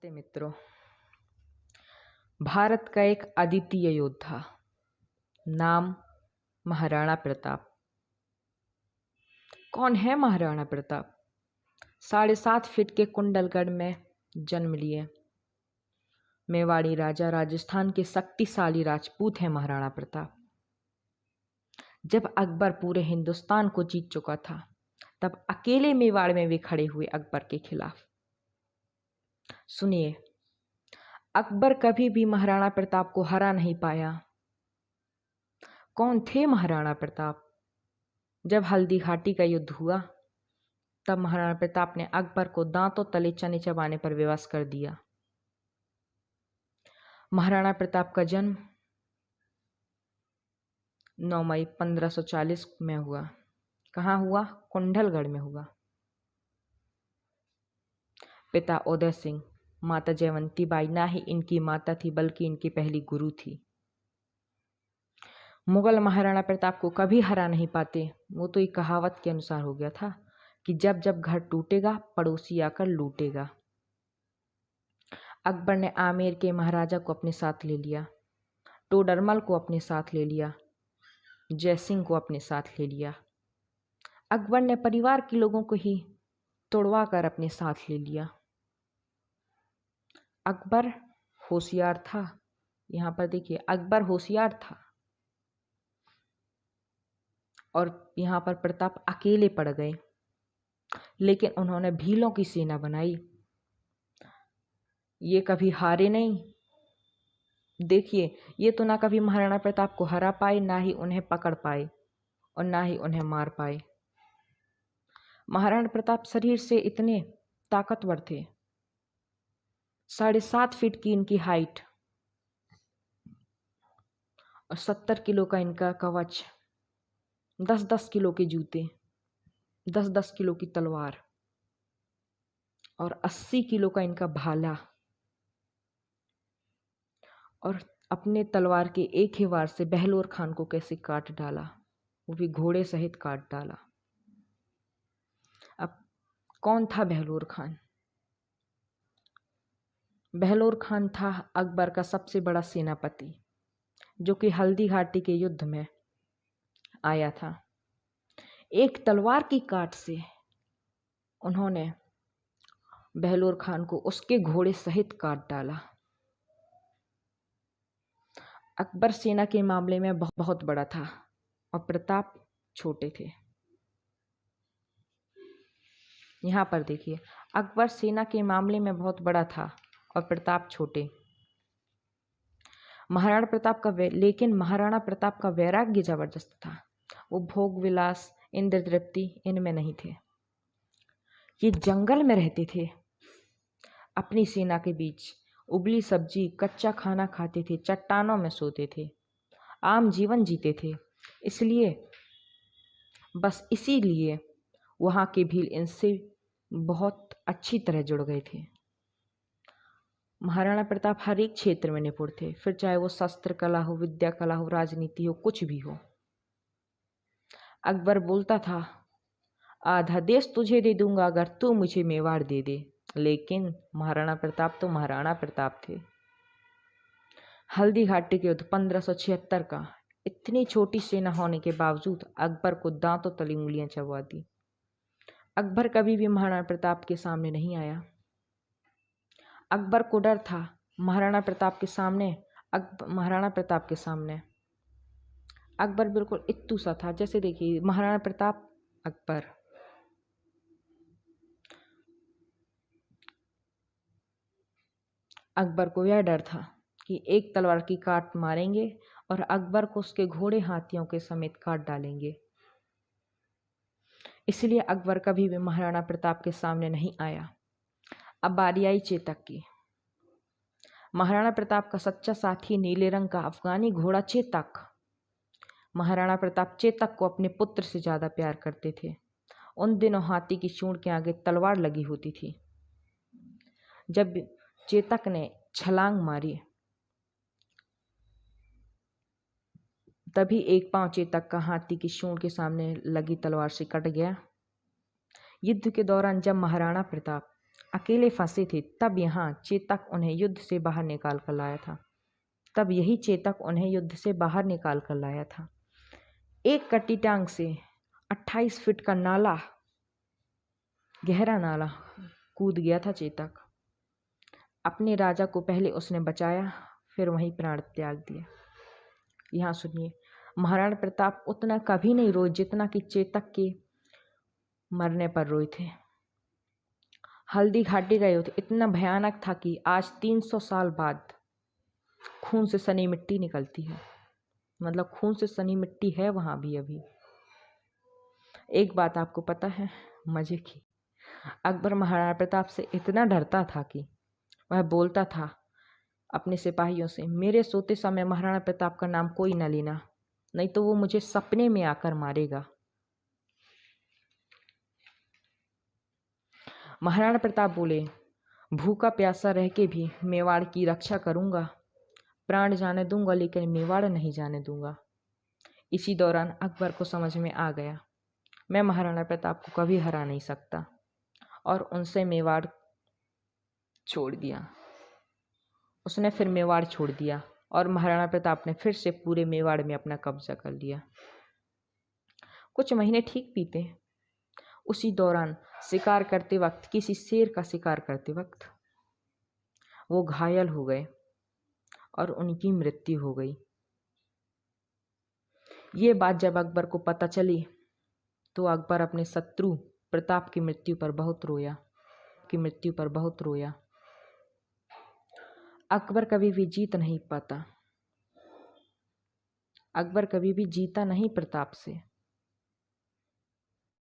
नमस्ते मित्रों। भारत का एक अद्वितीय योद्धा, नाम महाराणा प्रताप। कौन है महाराणा प्रताप? 7.5 फीट के कुंडलगढ़ में जन्म लिए मेवाड़ी राजा, राजस्थान के शक्तिशाली राजपूत हैं महाराणा प्रताप। जब अकबर पूरे हिंदुस्तान को जीत चुका था, तब अकेले मेवाड़ में भी खड़े हुए अकबर के खिलाफ। सुनिए, अकबर कभी भी महाराणा प्रताप को हरा नहीं पाया। कौन थे महाराणा प्रताप? जब हल्दी घाटी का युद्ध हुआ, तब महाराणा प्रताप ने अकबर को दांतों तले चने चबाने पर विवश कर दिया। महाराणा प्रताप का जन्म 9 मई 1540 में हुआ। कहाँ हुआ? कुंडलगढ़ में हुआ। पिता उदय सिंह, माता जयवंती बाई ना ही इनकी माता थी, बल्कि इनकी पहली गुरु थी। मुगल महाराणा प्रताप को कभी हरा नहीं पाते। वो तो एक कहावत के अनुसार हो गया था कि जब जब घर टूटेगा, पड़ोसी आकर लूटेगा। अकबर ने आमेर के महाराजा को अपने साथ ले लिया, टोडरमल को अपने साथ ले लिया, जयसिंह को अपने साथ ले लिया। अकबर ने परिवार के लोगों को ही तोड़वा कर अपने साथ ले लिया। अकबर होशियार था। यहाँ पर देखिए, अकबर होशियार था और यहाँ पर प्रताप अकेले पड़ गए, लेकिन उन्होंने भीलों की सेना बनाई। ये कभी हारे नहीं। देखिए, ये तो ना कभी महाराणा प्रताप को हरा पाए, ना ही उन्हें पकड़ पाए और ना ही उन्हें मार पाए। महाराणा प्रताप शरीर से इतने ताकतवर थे। 7.5 फीट की इनकी हाइट और 70 किलो का इनका कवच, 10-10 किलो के जूते, 10-10 किलो की तलवार और 80 किलो का इनका भाला। और अपने तलवार के एक ही वार से बहलोर खान को कैसे काट डाला, वो भी घोड़े सहित काट डाला। अब कौन था बहलोर खान? बहलोर खान था अकबर का सबसे बड़ा सेनापति, जो कि हल्दी घाटी के युद्ध में आया था। एक तलवार की काट से उन्होंने बहलोर खान को उसके घोड़े सहित काट डाला। अकबर सेना के मामले में बहुत बड़ा था और प्रताप छोटे थे। यहाँ पर देखिए, अकबर सेना के मामले में बहुत बड़ा था और प्रताप छोटे। लेकिन महाराणा प्रताप का वैराग्य जबरदस्त था। वो भोग विलास, इंद्र तृप्ति इनमें नहीं थे। ये जंगल में रहते थे, अपनी सेना के बीच उबली सब्जी, कच्चा खाना खाते थे, चट्टानों में सोते थे, आम जीवन जीते थे। इसीलिए वहाँ के भील इनसे बहुत अच्छी तरह जुड़ गए थे। महाराणा प्रताप हर एक क्षेत्र में निपुण थे, फिर चाहे वो शस्त्र कला हो, विद्या कला हो, राजनीति हो, कुछ भी हो। अकबर बोलता था, आधा देश तुझे दे दूंगा अगर तू मुझे मेवाड़ दे दे। लेकिन महाराणा प्रताप तो महाराणा प्रताप थे। हल्दी घाटी के युद्ध 1576 का, इतनी छोटी सेना होने के बावजूद अकबर को दांतों तली उंगलियां चबा दी। अकबर कभी भी महाराणा प्रताप के सामने नहीं आया। अकबर को डर था महाराणा प्रताप के सामने। अकबर बिल्कुल इत्तू सा था। जैसे देखिए, महाराणा प्रताप, अकबर। अकबर को यह डर था कि एक तलवार की काट मारेंगे और अकबर को उसके घोड़े हाथियों के समेत काट डालेंगे। इसलिए अकबर कभी भी महाराणा प्रताप के सामने नहीं आया। अब बारी आई चेतक की। महाराणा प्रताप का सच्चा साथी नीले रंग का अफगानी घोड़ा चेतक। महाराणा प्रताप चेतक को अपने पुत्र से ज्यादा प्यार करते थे। उन दिनों हाथी की सूंड के आगे तलवार लगी होती थी। जब चेतक ने छलांग मारी, तभी एक पांव चेतक का हाथी की सूंड के सामने लगी तलवार से कट गया। युद्ध के दौरान जब महाराणा प्रताप अकेले फंसे थे, तब यहाँ चेतक उन्हें युद्ध से बाहर निकाल कर लाया था। तब यही चेतक उन्हें युद्ध से बाहर निकाल कर लाया था। एक कटी टांग से 28 फीट का नाला, गहरा नाला कूद गया था चेतक। अपने राजा को पहले उसने बचाया, फिर वहीं प्राण त्याग दिया। यहाँ सुनिए, महाराणा प्रताप उतना कभी नहीं रोए जितना कि चेतक के मरने पर रोए थे। हल्दी घाटी का युद्ध इतना भयानक था कि आज 300 साल बाद खून से सनी मिट्टी निकलती है। मतलब खून से सनी मिट्टी है वहाँ भी अभी। एक बात आपको पता है मजे की, अकबर महाराणा प्रताप से इतना डरता था कि वह बोलता था अपने सिपाहियों से, मेरे सोते समय महाराणा प्रताप का नाम कोई न लेना, नहीं तो वो मुझे सपने में आकर मारेगा। महाराणा प्रताप बोले, भूखा प्यासा रह के भी मेवाड़ की रक्षा करूंगा, प्राण जाने दूंगा लेकिन मेवाड़ नहीं जाने दूंगा। इसी दौरान अकबर को समझ में आ गया, मैं महाराणा प्रताप को कभी हरा नहीं सकता, और उनसे मेवाड़ छोड़ दिया। उसने फिर मेवाड़ छोड़ दिया और महाराणा प्रताप ने फिर से पूरे मेवाड़ में अपना कब्जा कर लिया। कुछ महीने ठीक बीते। उसी दौरान शिकार करते वक्त, किसी शेर का शिकार करते वक्त वो घायल हो गए और उनकी मृत्यु हो गई। ये बात जब अकबर को पता चली तो अकबर अपने शत्रु प्रताप की मृत्यु पर बहुत रोया। अकबर कभी भी जीत नहीं पाता। अकबर कभी भी जीता नहीं प्रताप से।